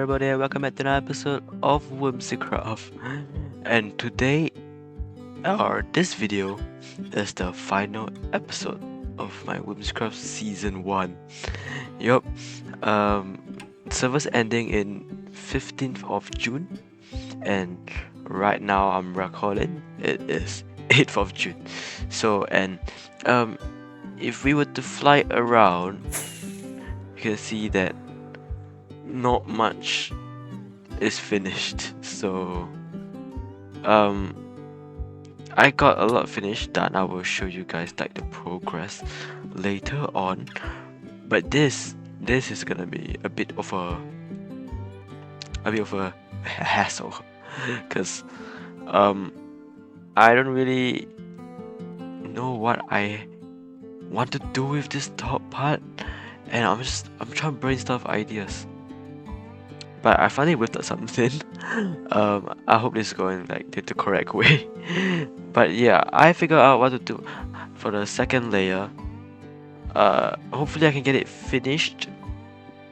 everybody, and welcome back to another episode of Whimsicraft. And today, or this video, is the final episode of my Whimsicraft Season 1. Yup, server's ending in 15th of June, and right now I'm recording, it is 8th of June. So, and if we were to fly around, you can see that not much is finished. So I got a lot finished done. I will show you guys like the progress later on, but this is gonna be a bit of a hassle because I don't really know what I want to do with this top part, and I'm trying to brainstorm ideas. But I finally whipped up something. I hope this is going like the correct way. But yeah, I figured out what to do for the second layer. Hopefully I can get it finished.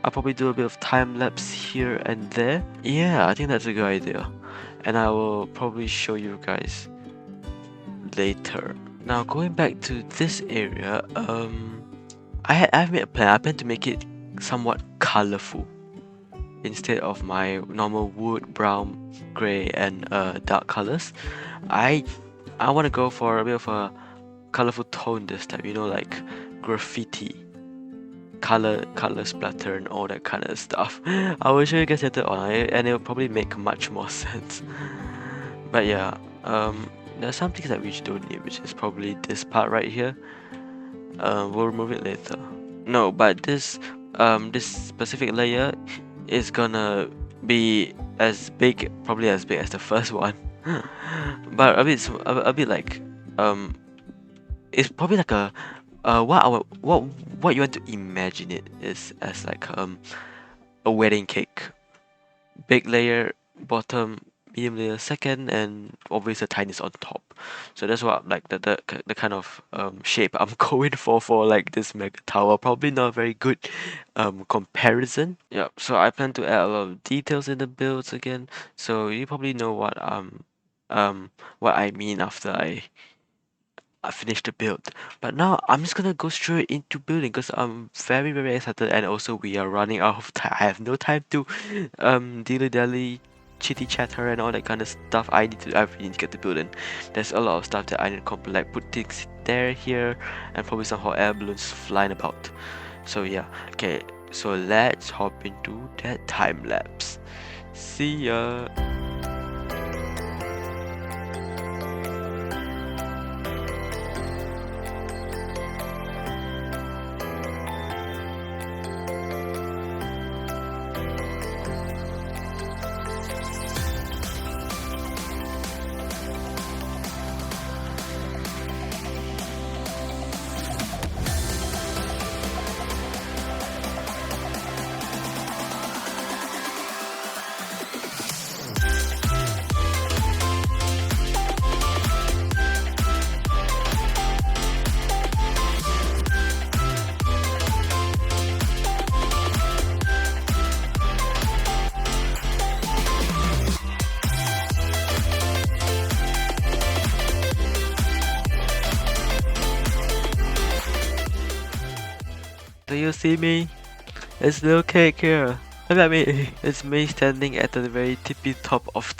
I'll probably do a bit of time lapse here and there. Yeah, I think that's a good idea. And I will probably show you guys later. Now going back to this area, I've made a plan. I plan to make it somewhat colorful. Instead of my normal wood, brown, grey, and dark colors, I want to go for a bit of a colorful tone this time. You know, like graffiti, color splatter, and all that kind of stuff. I will show you guys later on, and it will probably make much more sense. But yeah, there's some things that we don't need, which is probably this part right here. We'll remove it later. No, but this specific layer is gonna be as big, probably as big as the first one, but a bit like it's probably like a what you want to imagine it is as like a wedding cake. Big layer bottom, medium layer second, and obviously the tiniest on top. So that's what like the kind of shape I'm going for like this mega tower. Probably not a very good comparison. Yeah, so I plan to add a lot of details in the builds again. So you probably know what I mean after I finish the build. But now I'm just gonna go straight into building because I'm very excited, and also we are running out of time. I have no time to dilly-dally, chitty chatter and all that kind of stuff. I really need to get to building. There's a lot of stuff that I need to complete, like put things there, here, and probably some hot air balloons flying about. So yeah, okay, so let's hop into that time lapse. See ya. Do you see me? It's little cake here. Look at me. It's me standing at the very tippy top of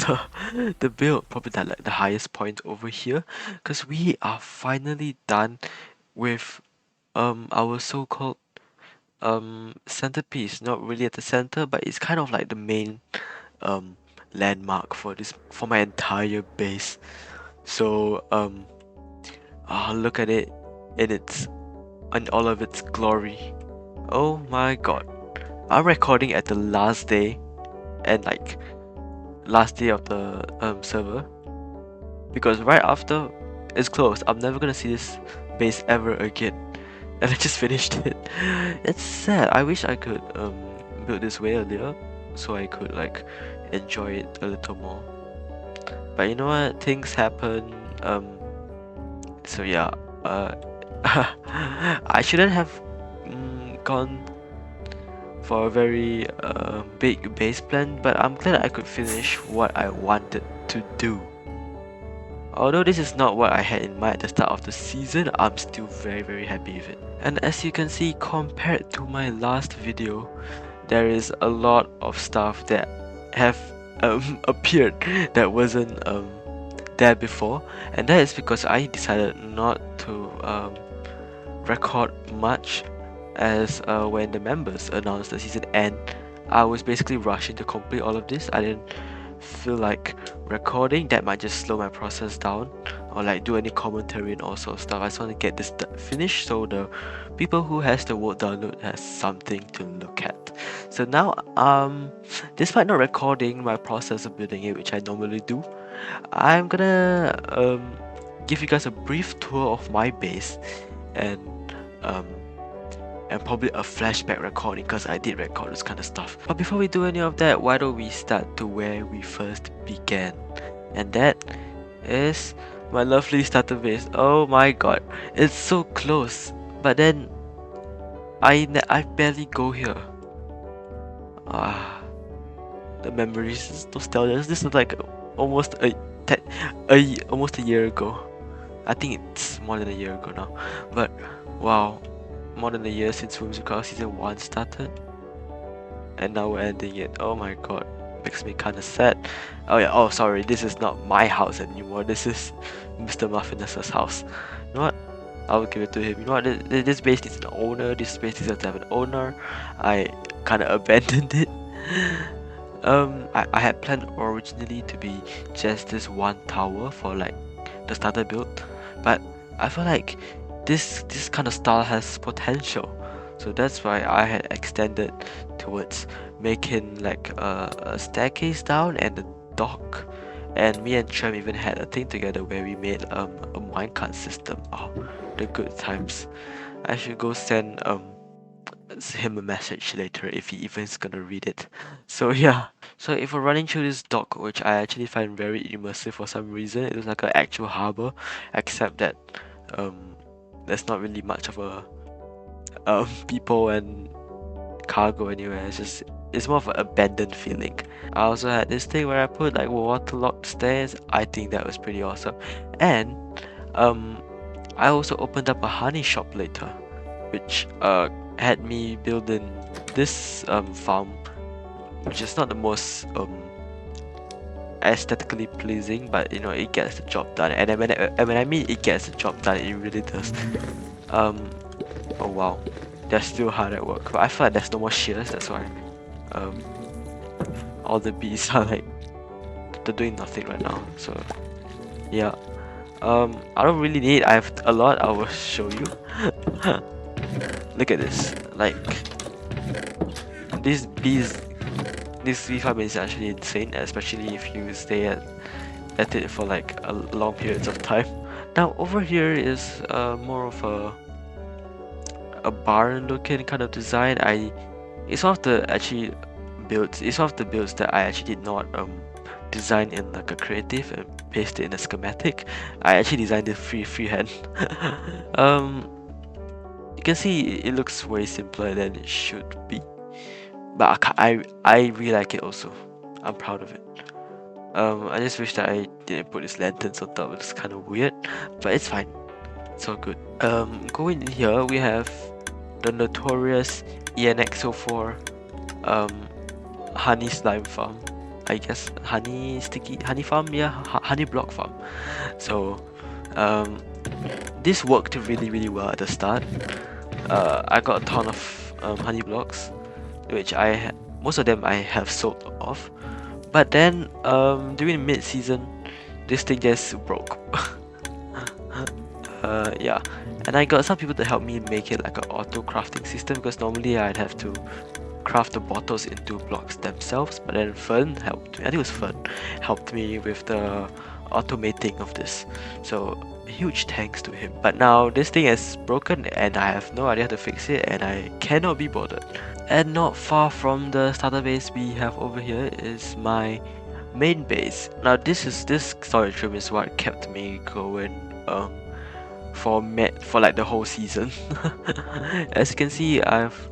the build, probably like the highest point over here, because we are finally done with our so-called centerpiece. Not really at the center, but it's kind of like the main landmark for my entire base. So look at it in all of its glory. Oh my god. I'm recording at the last day, and like last day of the server, because right after it's closed, I'm never gonna see this base ever again. And I just finished it. It's sad. I wish I could build this way earlier so I could like enjoy it a little more. But you know what? Things happen. So yeah. I shouldn't have gone for a very big base plan, but I'm glad I could finish what I wanted to do. Although this is not what I had in mind at the start of the season, I'm still very happy with it. And as you can see, compared to my last video, there is a lot of stuff that have appeared that wasn't there before, and that is because I decided not to record much, as when the members announced the season end, I was basically rushing to complete all of this. I didn't feel like recording. That might just slow my process down, or like do any commentary and all sort of stuff. I just want to get this finished so the people who has the world download has something to look at. So now, despite not recording my process of building it, which I normally do, I'm gonna give you guys a brief tour of my base, and um and probably a flashback recording, because I did record this kind of stuff. But before we do any of that, why don't we start to where we first began, and that is my lovely starter base. Oh my god, it's so close, but then I barely go here. The memories is nostalgia. This is like almost almost a year ago. I think it's more than a year ago now, but wow, more than a year since Whimsicraft season 1 started, and now we're ending it. Oh my god, makes me kinda sad. Oh yeah, oh sorry, this is not my house anymore, this is Mr. Muffiness's house. You know what? I'll give it to him. You know what? This base needs an owner, this base needs to have an owner. I kinda abandoned it. I had planned originally to be just this one tower for like the starter build, but I feel like this kind of style has potential, so that's why I had extended towards making like a staircase down and a dock. And me and Trem even had a thing together where we made a minecart system. Oh, the good times. I should go send him a message later if he even is gonna read it. So yeah, so if we're running through this dock, which I actually find very immersive for some reason, it looks like an actual harbor, except that there's not really much of a people and cargo anywhere. It's more of an abandoned feeling. I also had this thing where I put like waterlogged stairs. I think that was pretty awesome. And I also opened up a honey shop later, which had me building this farm, which is not the most aesthetically pleasing, but you know, it gets the job done. And when I mean it gets the job done, it really does. Oh wow, they're still hard at work, but I feel like there's no more shears. That's why all the bees are like, they're doing nothing right now. So yeah, I don't really need, I have a lot. I will show you. Look at this, like these bees. This bee farm is actually insane, especially if you stay at it for like a long periods of time. Now over here is more of a barn looking kind of design. It's one of the builds that I actually did not design in like a creative and paste it in a schematic. I actually designed it freehand. You can see it looks way simpler than it should be, but I really like it also. I'm proud of it. I just wish that I didn't put these lanterns on top. It's kind of weird, but it's fine. It's all good. Going in here, we have the notorious ENX04 honey slime farm. I guess honey farm, yeah, honey block farm. So this worked really well at the start. I got a ton of honey blocks, which most of them I have sold off. But then during mid-season, this thing just broke. Yeah, and I got some people to help me make it like an auto crafting system, because normally I'd have to craft the bottles into blocks themselves, but then Fern helped me. I think it was Fern helped me with the automating of this, so huge thanks to him. But now this thing is broken and I have no idea how to fix it, and I cannot be bothered. And not far from the starter base we have over here is my main base. Now this storage room is what kept me going for like the whole season. As you can see, I've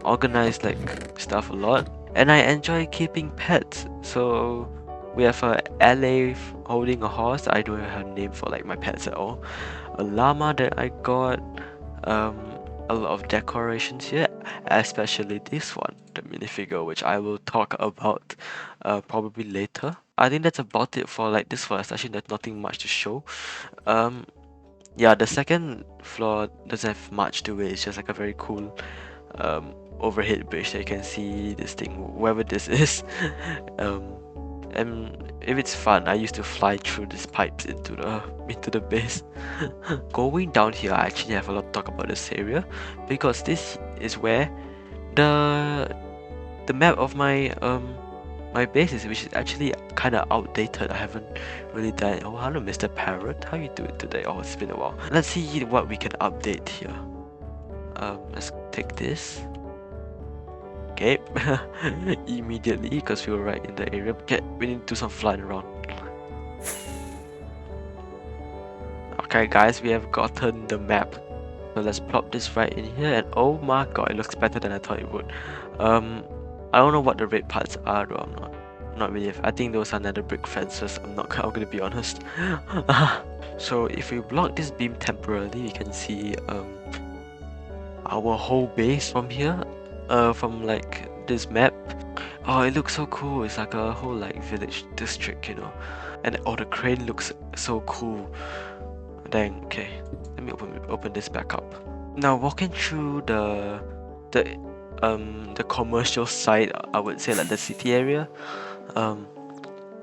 organized like stuff a lot, and I enjoy keeping pets. So we have a LA holding a horse. I don't have a name for like my pets at all. A llama that I got. Um, a lot of decorations here, especially this one, the minifigure, which I will talk about probably later. I think that's about it for like this first. Actually, there's nothing much to show. Um, yeah, the second floor doesn't have much to it. It's just like a very cool overhead bridge that you can see this thing, wherever this is. um, and if it's fun, I used to fly through these pipes into the base. Going down here, I actually have a lot to talk about this area because this is where the map of my base is, which is actually kind of outdated. I haven't really done it. Oh, hello, Mr. Parrot. How you doing today? Oh, it's been a while. Let's see what we can update here. Let's take this. Okay, immediately because we were right in the area. Okay, we need to do some flying around. Okay, guys, we have gotten the map. So let's plop this right in here, and oh my god, it looks better than I thought it would. I don't know what the red parts are though. I'm not really. I think those are nether brick fences. I'm gonna be honest. So if we block this beam temporarily, we can see our whole base from here. From like this map. Oh, it looks so cool. It's like a whole like village district, you know. And oh, the crane looks so cool. Dang. Okay, let me open this back up. Now walking through the commercial side, I would say like the city area.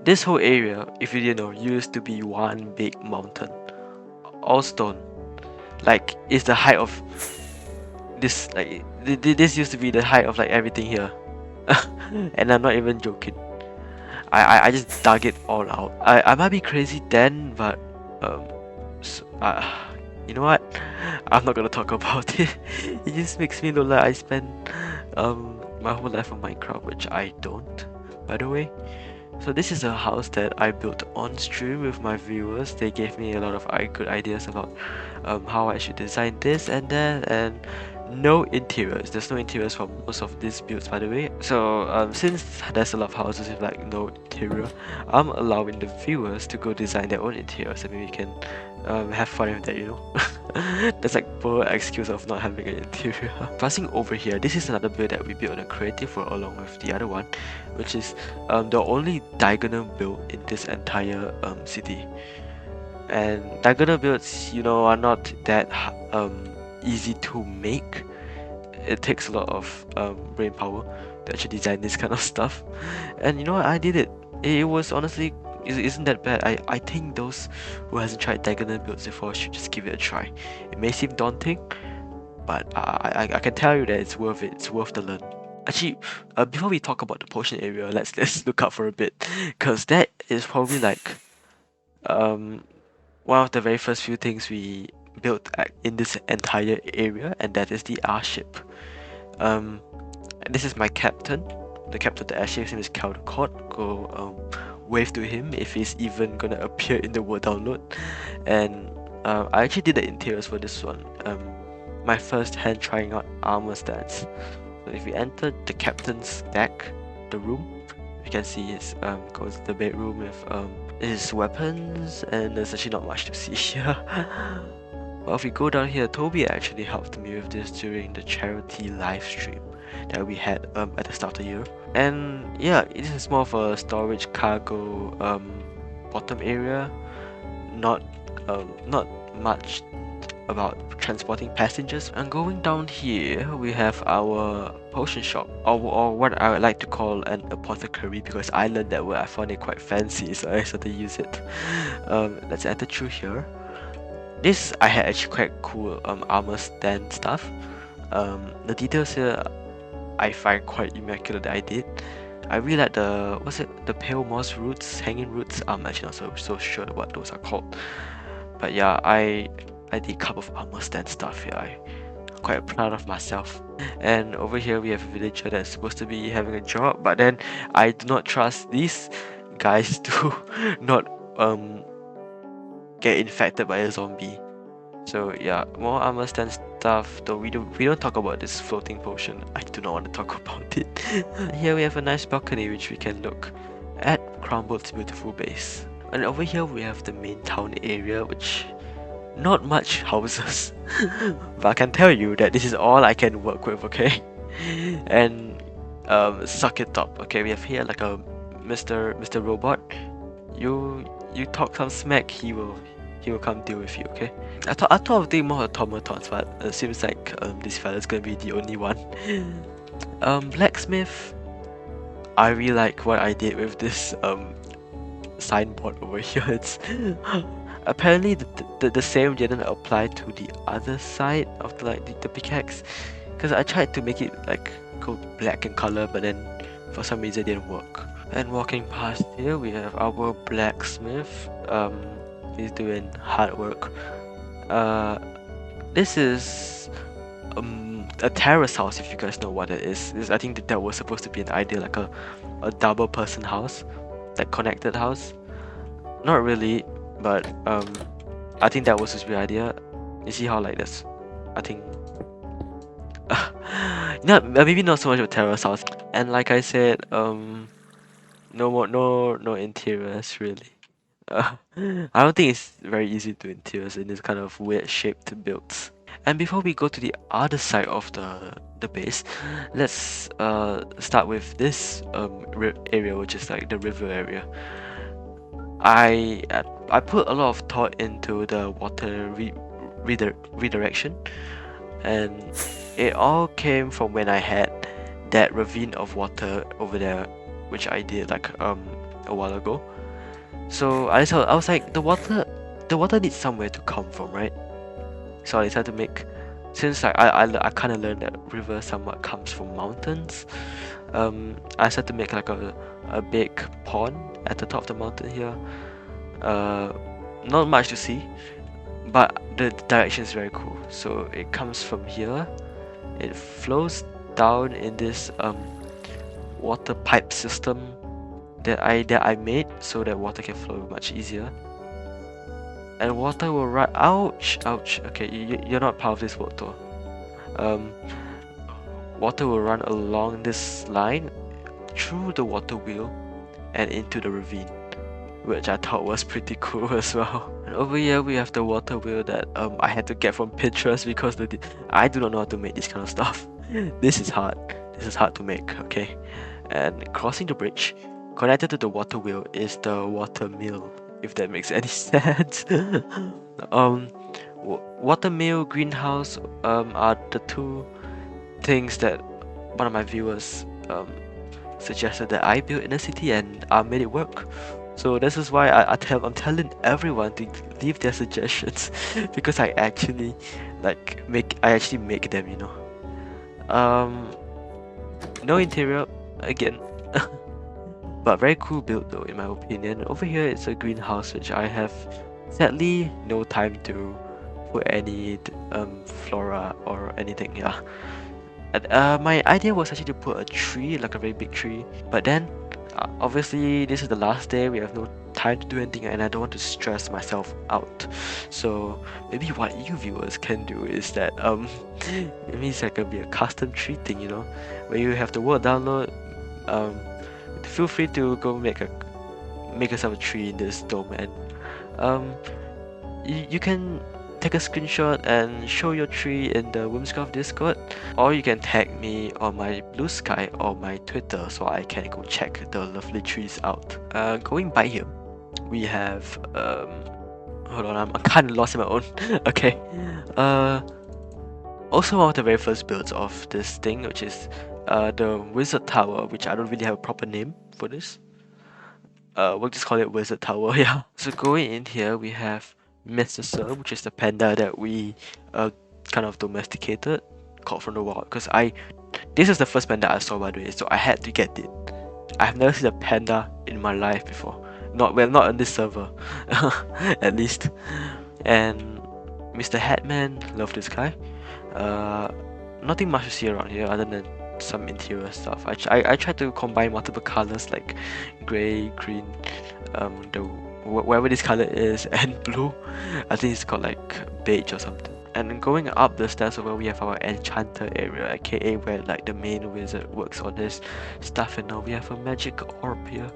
This whole area, if you didn't know, used to be one big mountain, all stone. Like it's the height of this. Like this used to be the height of like everything here, and I'm not even joking. I just dug it all out. I might be crazy then, but so, you know what? I'm not gonna talk about it. It just makes me look like I spent my whole life on Minecraft, which I don't, by the way. So this is a house that I built on stream with my viewers. They gave me a lot of good ideas about how I should design this and that, and no interiors. There's no interiors for most of these builds, by the way. So since there's a lot of houses with like no interior, I'm allowing the viewers to go design their own interiors, and maybe we can have fun with that, you know. That's like poor excuse of not having an interior. Passing over here, this is another build that we built on a creative world along with the other one, which is the only diagonal build in this entire city. And diagonal builds, you know, are not that easy to make. It takes a lot of brain power to actually design this kind of stuff. And you know what, I did it. It was honestly isn't that bad. I think those who hasn't tried diagonal builds before should just give it a try. It may seem daunting, but I can tell you that it's worth it. It's worth the learn. Actually, before we talk about the potion area, let's look up for a bit, because that is probably like one of the very first few things we built in this entire area, and that is the airship. This is my captain. The captain of the airship, his name is Caldecott. Go wave to him if he's even gonna appear in the world download. And I actually did the interiors for this one. My first hand trying out armor stance. So if we enter the captain's deck, the room, you can see his goes to the bedroom with his weapons, and there's actually not much to see here. Well, if we go down here, Toby actually helped me with this during the charity live stream that we had at the start of the year. And yeah, it is more of a storage cargo bottom area. Not much about transporting passengers. And going down here, we have our potion shop, or what I would like to call an apothecary, because I learned that word. I found it quite fancy, so I started to use it. Let's enter through here. This I had actually quite cool armor stand stuff. The details here I find quite immaculate that I did. I really like the pale moss roots, hanging roots. I'm actually not so sure what those are called. But yeah, I did a couple of armor stand stuff here. I'm quite proud of myself. And over here we have a villager that's supposed to be having a job, but then I do not trust these guys to not get infected by a zombie. So yeah, more armor stand stuff. Though we don't talk about this floating potion. I do not want to talk about it. Here we have a nice balcony which we can look at Crumbold's beautiful base. And over here we have the main town area, which not much houses. But I can tell you that this is all I can work with, okay? And suck it up. Okay, we have here like a Mr. Robot. You talk some smack, he will come deal with you, okay? I thought of doing more automatons, but it seems like this fella's gonna be the only one. Blacksmith. I really like what I did with this signboard over here. It's apparently the same didn't apply to the other side of the pickaxe, because I tried to make it like go black in color, but then for some reason it didn't work. And walking past here we have our blacksmith. He's doing hard work. This is a terrace house, if you guys know what it is. I think that was supposed to be an idea, like a double person house, like connected house. Not really, but I think that was the idea. You see how like this? I think maybe not so much of a terrace house. And like I said, no interiors really. I don't think it's very easy to interiors in this kind of weird shaped builds. And before we go to the other side of the base, let's start with this area, which is like the river area. I put a lot of thought into the water redirection, and it all came from when I had that ravine of water over there, which I did like a while ago. So I was like, the water needs somewhere to come from, right? So I decided to make, since like I kind of learned that river somewhat comes from mountains. I decided to make like a big pond at the top of the mountain here. Not much to see, but the direction is very cool. So it comes from here, it flows down in this water pipe system that I made so that water can flow much easier. And water will run. Ouch! Okay, you're not part of this world though. Water will run along this line through the water wheel and into the ravine, which I thought was pretty cool as well. And over here we have the water wheel that I had to get from Pinterest, because I do not know how to make this kind of stuff. This is hard. This is hard to make, okay? And crossing the bridge, connected to the water wheel, is the water mill, if that makes any sense. Water mill, greenhouse are the two things that one of my viewers suggested that I build in the city, and I made it work. So this is why I'm telling everyone to leave their suggestions, because I actually make them, you know. No interior again. But very cool build though, in my opinion. Over here it's a greenhouse, which I have sadly no time to put any flora or anything. Yeah. And, my idea was actually to put a tree, like a very big tree, but then obviously this is the last day, we have no time to do anything, and I don't want to stress myself out. So maybe what you viewers can do is that it means that can be a custom tree thing, you know, where you have the word download. Feel free to go make yourself a tree in this dome, and you can take a screenshot and show your tree in the Whimsicraft Discord, or you can tag me on my Blue Sky or my Twitter so I can go check the lovely trees out. Going by here, we have hold on, I'm kind of lost in my own. Okay. Also one of the very first builds of this thing, which is the Wizard Tower, which I don't really have a proper name for this. We'll just call it Wizard Tower, yeah. So going in here, we have Mr. Sir, which is the panda that we kind of domesticated, caught from the wild. Because this is the first panda I saw, by the way, so I had to get it. I've never seen a panda in my life before. Not on this server, at least. And Mr. Hatman, love this guy. Nothing much to see around here other than some interior stuff. I tried to combine multiple colors like grey, green, the whatever this color is, and blue. I think it's called like beige or something. And going up the stairs over, we have our enchanter area, aka where like the main wizard works on his stuff. And now we have a magic orb here,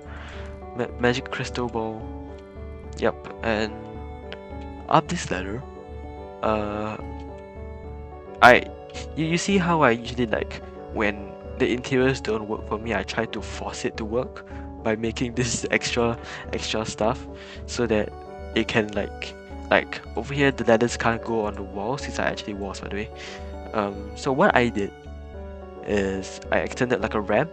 magic crystal ball. Yep. And up this ladder, you see how I usually, like, when the interiors don't work for me, I try to force it to work by making this extra stuff so that it can like over here the ladders can't go on the walls. These are actually walls, by the way. So what I did is I extended like a ramp,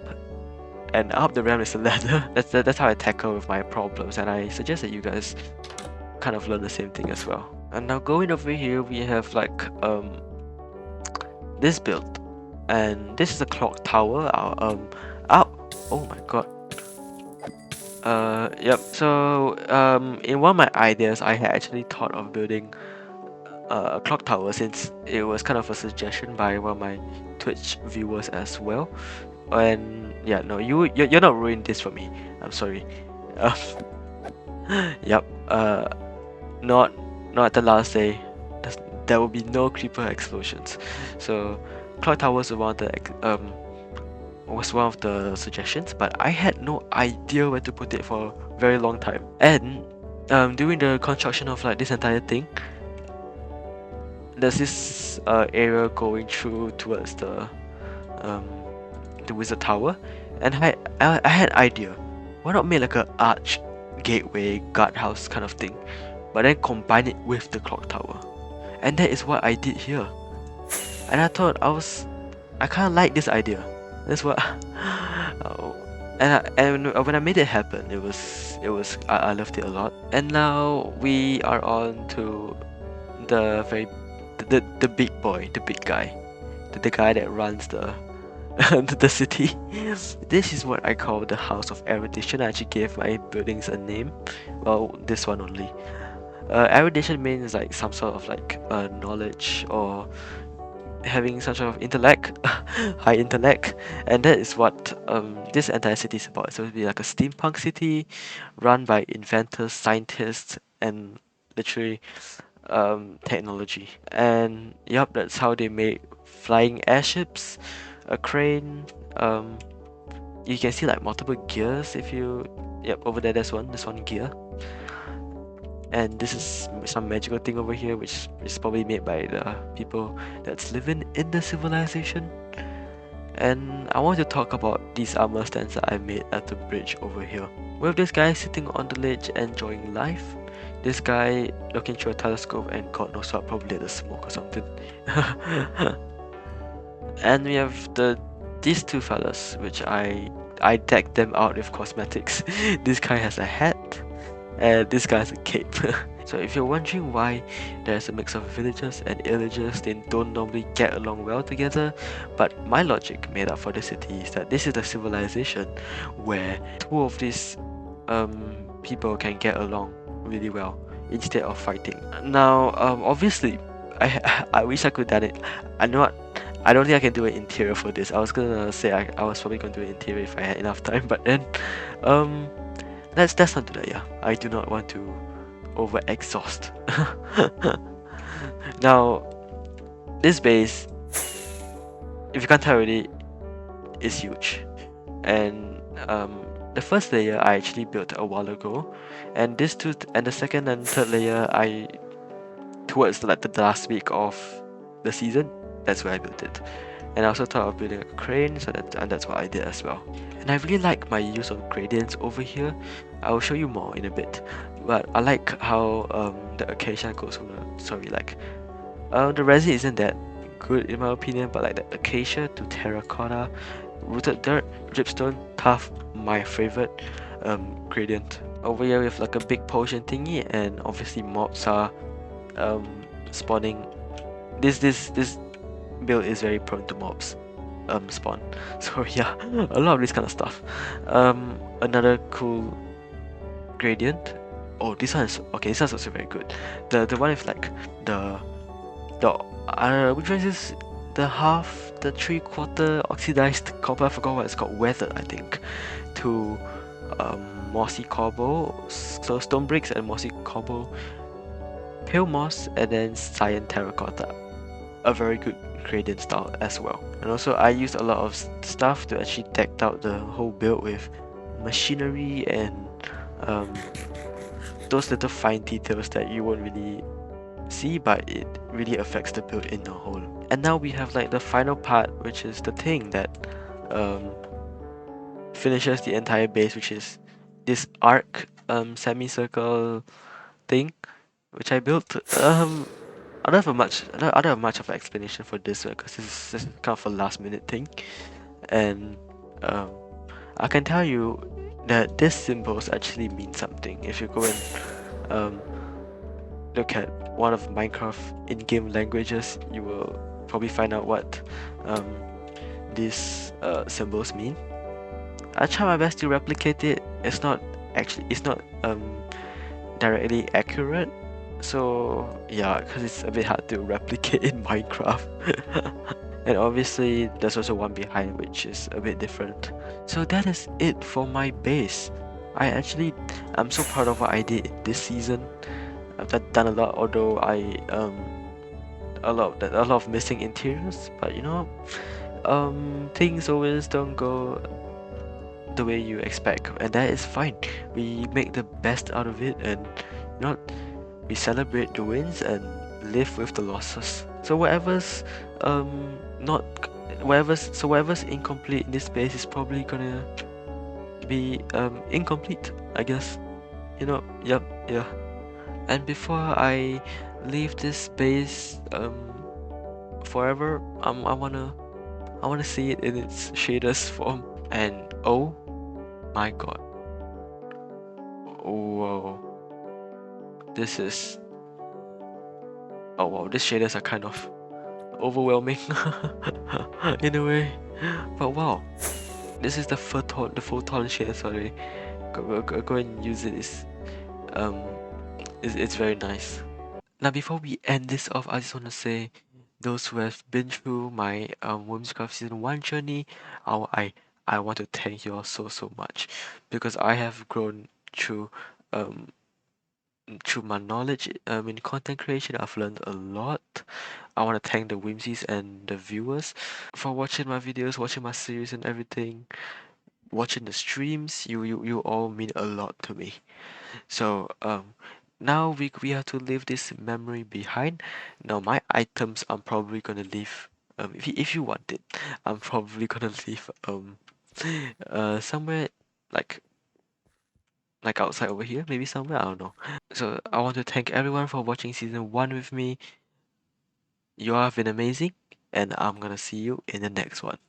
and up the ramp is a ladder. That's how I tackle with my problems, and I suggest that you guys kind of learn the same thing as well. And now going over here, we have like this build, and this is a clock tower. Oh my god. Yep. So in one of my ideas, I had actually thought of building a clock tower, since it was kind of a suggestion by one of my Twitch viewers as well. And yeah, no, you're not ruining this for me. I'm sorry. Yep. Not at the last day. There will be no creeper explosions. So clock towers was one of the suggestions, but I had no idea where to put it for a very long time. And during the construction of like this entire thing, there's this area going through towards the wizard tower, and I had an idea. Why not make like a arch gateway guardhouse kind of thing, but then combine it with the clock tower? And that is what I did here. And I thought I kind of like this idea. That's what. And when I made it happen, I loved it a lot. And now we are on to the big boy, the big guy, the guy that runs the the city. This is what I call the House of Erudition. I actually gave my buildings a name. Well, this one only. Erudition means like some sort of like knowledge, or having some sort of intellect, high intellect, and that is what this entire city is about. So it'll be like a steampunk city run by inventors, scientists, and literally technology. And yep, that's how they made flying airships, a crane. You can see like multiple gears if you. Yep, over there there's one gear. And this is some magical thing over here, which is probably made by the people that's living in the civilization. And I want to talk about these armor stands that I made at the bridge over here. With this guy sitting on the ledge enjoying life, this guy looking through a telescope, and God knows what, probably the smoke or something. And we have these two fellas, which I decked them out with cosmetics. This guy has a hat, and this guy has a cape. So if you're wondering why there's a mix of villagers and illagers, they don't normally get along well together, but my logic made up for the city is that this is a civilization where two of these people can get along really well instead of fighting. Now obviously I wish I could done it. I don't think I can do an interior for this. I was gonna say I was probably gonna do an interior if I had enough time, but then let's not do that. Yeah, I do not want to over exhaust. Now this base, if you can't tell already, is huge. And the first layer I actually built a while ago, and the second and third layer I towards like the last week of the season, that's where I built it. And I also thought of building a crane, and that's what I did as well. And I really like my use of gradients over here. I will show you more in a bit. But I like how the acacia goes from the resin isn't that good in my opinion, but like the acacia to terracotta, rooted dirt, dripstone, tough, my favorite gradient. Over here we have like a big potion thingy, and obviously mobs are spawning. This build is very prone to mobs spawn. So yeah, a lot of this kind of stuff. Another cool gradient. Oh, this one is okay. This one's also very good. The one with like the which one is this? The half, the 3/4 oxidized copper. I forgot what it's called. Weathered, I think. To mossy cobble, So stone bricks and mossy cobble, pale moss, and then cyan terracotta. A very good gradient style as well. And also I used a lot of stuff to actually deck out the whole build with machinery and um, those little fine details that you won't really see, but it really affects the build in the whole. And now we have like the final part, which is the thing that um, finishes the entire base, which is this arc semicircle thing, which I built. I don't have much of an explanation for this one because this is kind of a last minute thing, and um, I can tell you that this symbols actually mean something. If you go and um, look at one of Minecraft in-game languages, you will probably find out what um, these symbols mean. I try my best to replicate it. It's not directly accurate. So yeah, because it's a bit hard to replicate in Minecraft. And obviously there's also one behind which is a bit different. So that is it for my base. I'm so proud of what I did this season. I've done a lot, although a lot of missing interiors, but you know, things always don't go the way you expect, and that is fine. We make the best out of it, and you know, we celebrate the wins and live with the losses. So not whatever's incomplete in this space is probably gonna be incomplete, I guess. You know, yep, yeah. And before I leave this space forever, I wanna see it in its shaders form. And oh my god. Whoa. This is oh wow, these shaders are kind of overwhelming in a way. But wow. This is the photon shader, sorry. Go and use it. It's very nice. Now before we end this off, I just wanna say those who have been through my Whimsicraft season 1 journey, I want to thank you all so much because I have grown through um through my knowledge in content creation. I've learned a lot. I want to thank the Whimsies and the viewers for watching my videos, watching my series and everything, watching the streams. You all mean a lot to me. So now we have to leave this memory behind. Now my items I'm probably gonna leave if you want it, I'm probably gonna leave somewhere like outside over here, maybe somewhere, I don't know. So I want to thank everyone for watching season 1 with me. You all have been amazing, and I'm gonna see you in the next one.